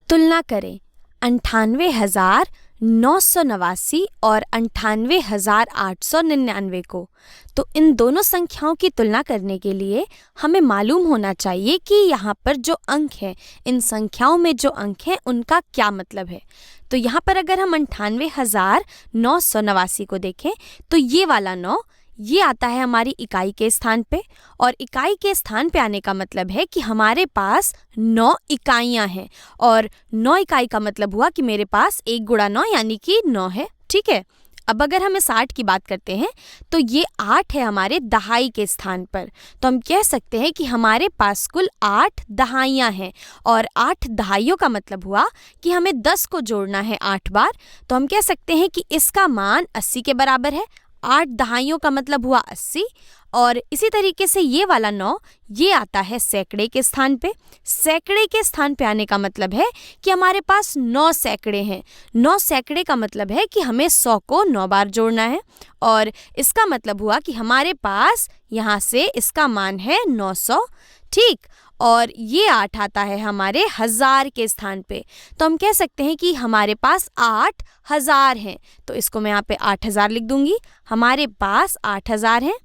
तुलना करें 98,989 और 98,899 को। तो इन दोनों संख्याओं की तुलना करने के लिए हमें मालूम होना चाहिए कि यहाँ पर जो अंक हैं, इन संख्याओं में जो अंक हैं उनका क्या मतलब है। तो यहाँ पर अगर हम 98,989 को देखें तो ये वाला 9 ये आता है हमारी इकाई के स्थान पे, और इकाई के स्थान पे आने का मतलब है कि हमारे पास 9 इकाइयाँ हैं, और 9 इकाई का मतलब हुआ कि मेरे पास 1 गुणा 9 यानी कि 9 है। ठीक है, अब अगर हम इस 8 की बात करते हैं तो ये 8 है हमारे दहाई के स्थान पर। तो हम कह सकते हैं कि हमारे पास कुल 8 दहाइयाँ हैं, और 8 दहाइयों का मतलब हुआ कि हमें 10 को जोड़ना है 8 बार। तो हम कह सकते हैं कि इसका मान 80 के बराबर है। 8 दहाइयों का मतलब हुआ 80, और इसी तरीके से ये वाला 9 ये आता है सैकड़े के स्थान पे। सैकड़े के स्थान पे आने का मतलब है कि हमारे पास 9 सैकड़े हैं। 9 सैकड़े का मतलब है कि हमें 100 को 9 बार जोड़ना है, और इसका मतलब हुआ कि हमारे पास यहाँ से इसका मान है 900। ठीक, और ये 8 आता है हमारे हजार के स्थान पे। तो हम कह सकते हैं कि हमारे पास 8,000 हैं। तो इसको मैं यहाँ पे 8,000 लिख दूंगी। हमारे पास 8,000 हैं,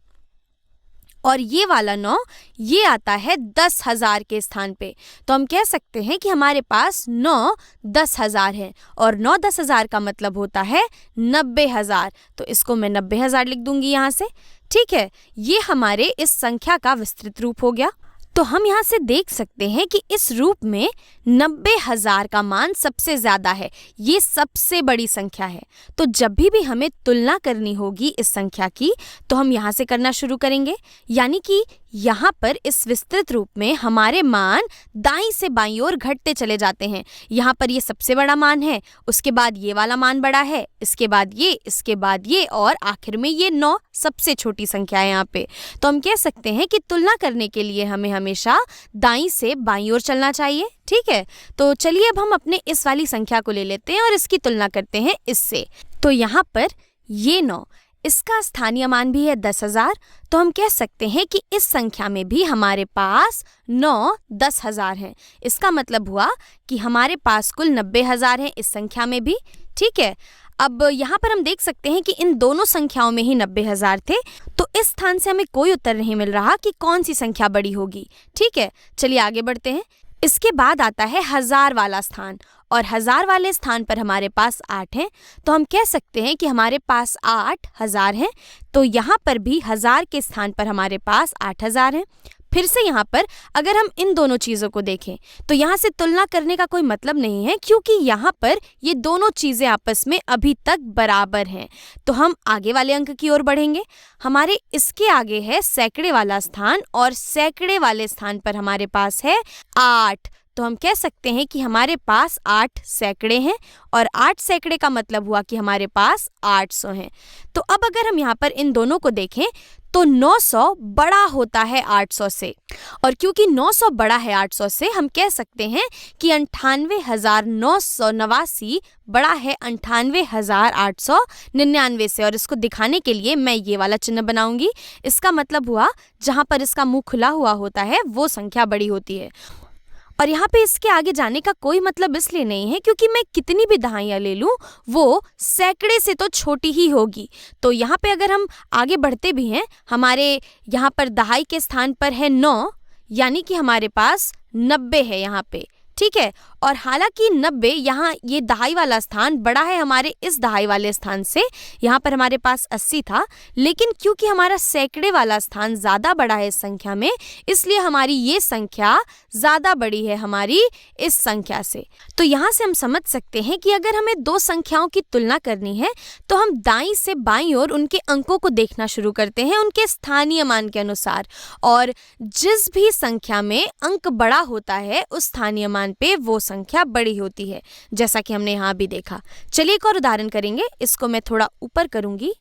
और ये वाला 9 ये आता है 10,000 के स्थान पे। तो हम कह सकते हैं कि हमारे पास 9 10,000 है, और 9 10,000 का मतलब होता है 90,000। तो इसको मैं 90,000 लिख दूंगी यहाँ से। ठीक है, ये हमारे इस संख्या का विस्तृत रूप हो गया। तो हम यहाँ से देख सकते हैं कि इस रूप में 90,000 का मान सबसे ज़्यादा है, ये सबसे बड़ी संख्या है। तो जब भी हमें तुलना करनी होगी इस संख्या की, तो हम यहाँ से करना शुरू करेंगे, यानी कि यहाँ पर इस विस्तृत रूप में हमारे मान दाईं से बाईं ओर घटते चले जाते हैं। यहाँ पर ये सबसे बड़ा मान है, उसके बाद ये वाला मान बड़ा है, इसके बाद ये, इसके बाद ये, और आखिर में ये 9 सबसे छोटी संख्या है यहाँ पे। तो हम कह सकते हैं कि तुलना करने के लिए हमें हमेशा दाईं से बाईं ओर चलना चाहिए। ठीक है, तो चलिए अब हम अपने इस वाली संख्या को ले लेते हैं और इसकी तुलना करते हैं इससे। तो यहाँ पर ये 9, इसका स्थानीय मान भी है 10,000। तो हम कह सकते हैं कि इस संख्या में भी हमारे पास 9 10,000 हैं। इसका मतलब हुआ कि हमारे पास कुल 90,000 हैं इस संख्या में भी। ठीक है, अब यहाँ पर हम देख सकते हैं कि इन दोनों संख्याओं में ही 90,000 थे। तो इस स्थान से हमें कोई उत्तर नहीं मिल रहा कि कौन सी संख्या बड़ी होगी। ठीक है, चलिए आगे बढ़ते हैं। इसके बाद आता है हजार वाला स्थान, और हजार वाले स्थान पर हमारे पास 8 हैं। तो हम कह सकते हैं कि हमारे पास 8,000 हैं। तो यहाँ पर भी हजार के स्थान पर हमारे पास 8,000 हैं। फिर से यहाँ पर अगर हम इन दोनों चीज़ों को देखें तो यहाँ से तुलना करने का कोई मतलब नहीं है, क्योंकि यहाँ पर ये दोनों चीज़ें आपस में अभी तक बराबर हैं। तो हम आगे वाले अंक की ओर बढ़ेंगे। हमारे इसके आगे है सैकड़े वाला स्थान, और सैकड़े वाले स्थान पर हमारे पास है 8। तो हम कह सकते हैं कि हमारे पास 8 सैकड़े हैं, और 8 सैकड़े का मतलब हुआ कि हमारे पास 800 हैं। तो अब अगर हम यहाँ पर इन दोनों को देखें तो 900 बड़ा होता है 800 से, और क्योंकि 900 बड़ा है 800 से, हम कह सकते हैं कि 98,989 बड़ा है 98,899 से। और इसको दिखाने के लिए मैं ये वाला चिन्ह बनाऊंगी। इसका मतलब हुआ जहाँ पर इसका मुंह खुला हुआ होता है वो संख्या बड़ी होती है। और यहाँ पे इसके आगे जाने का कोई मतलब इसलिए नहीं है क्योंकि मैं कितनी भी दहाइयाँ ले लूँ वो सैकड़े से तो छोटी ही होगी। तो यहाँ पे अगर हम आगे बढ़ते भी हैं, हमारे यहाँ पर दहाई के स्थान पर है 9, यानी कि हमारे पास 90 है यहाँ पे। ठीक है, और हालांकि 90 यहाँ ये दहाई वाला स्थान बड़ा है हमारे इस दहाई वाले स्थान से। यहाँ पर हमारे पास 80 था, लेकिन क्योंकि हमारा सैकड़े वाला स्थान ज़्यादा बड़ा है इस संख्या में, इसलिए हमारी ये संख्या ज़्यादा बड़ी है हमारी इस संख्या से। तो यहाँ से हम समझ सकते हैं कि अगर हमें दो संख्याओं की तुलना करनी है तो हम दाईं से बाईं ओर उनके अंकों को देखना शुरू करते हैं उनके स्थानीय मान के अनुसार, और जिस भी संख्या में अंक बड़ा होता है उस स्थानीय मान पे वो संख्या बड़ी होती है, जैसा कि हमने यहाँ भी देखा। चलिए एक और उदाहरण करेंगे। इसको मैं थोड़ा ऊपर करूंगी।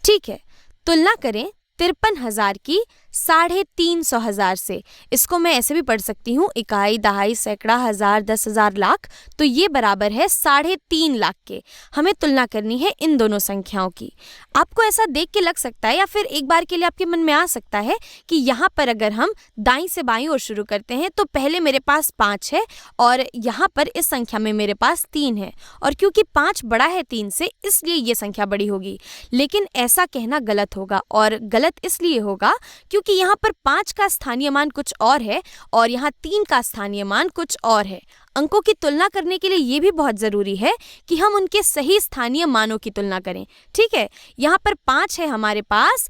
ठीक है, तुलना करें 53,000 की 350,000 से। इसको मैं ऐसे भी पढ़ सकती हूँ, इकाई, दहाई, सैकड़ा, हजार, 10,000, लाख। तो ये बराबर है 3.5 लाख के। हमें तुलना करनी है इन दोनों संख्याओं की। आपको ऐसा देख के लग सकता है या फिर एक बार के लिए आपके मन में आ सकता है कि यहाँ पर अगर हम दाईं से बाईं ओर शुरू करते हैं तो पहले मेरे पास 5 है और यहाँ पर इस संख्या में मेरे पास 3 है, और क्योंकि 5 बड़ा है 3 से इसलिए ये संख्या बड़ी होगी। लेकिन ऐसा कहना गलत होगा, और गलत इसलिए होगा क्योंकि यहाँ पर 5 का स्थानीय मान कुछ और है और यहाँ 3 का स्थानीय मान कुछ और है। अंकों की तुलना करने के लिए ये भी बहुत ज़रूरी है कि हम उनके सही स्थानीय मानों की तुलना करें। ठीक है, यहाँ पर 5 है हमारे पास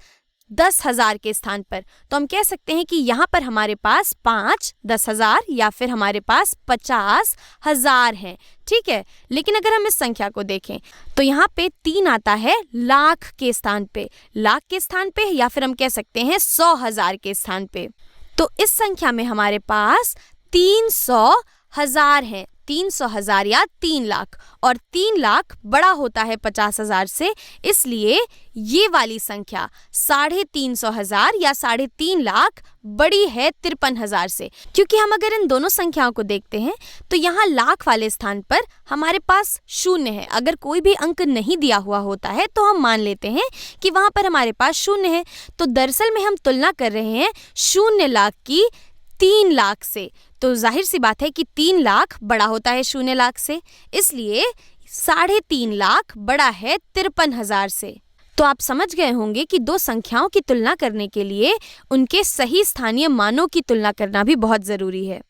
10,000 के स्थान पर, तो हम कह सकते हैं कि यहाँ पर हमारे पास 5 10,000 या फिर हमारे पास 50,000 है। ठीक है, लेकिन अगर हम इस संख्या को देखें तो यहाँ पे 3 आता है लाख के स्थान पे, लाख के स्थान पे, या फिर हम कह सकते हैं 100,000 के स्थान पे। तो इस संख्या में हमारे पास 300,000 है, 300,000 या 3 लाख, और 3 लाख बड़ा होता है 50,000 से, इसलिए ये वाली संख्या 350,000 या 3.5 लाख बड़ी है 53,000 से। क्योंकि हम अगर इन दोनों संख्याओं को देखते हैं तो यहाँ लाख वाले स्थान पर हमारे पास 0 है। अगर कोई भी अंक नहीं दिया हुआ होता है तो हम मान लेते हैं कि वहाँ पर हमारे पास 0 है। तो दरअसल में हम तुलना कर रहे हैं 0 लाख की 3 लाख से। तो जाहिर सी बात है कि 3 लाख बड़ा होता है 0 लाख से, इसलिए 3.5 लाख बड़ा है 53,000 से। तो आप समझ गए होंगे कि दो संख्याओं की तुलना करने के लिए उनके सही स्थानीय मानों की तुलना करना भी बहुत ज़रूरी है।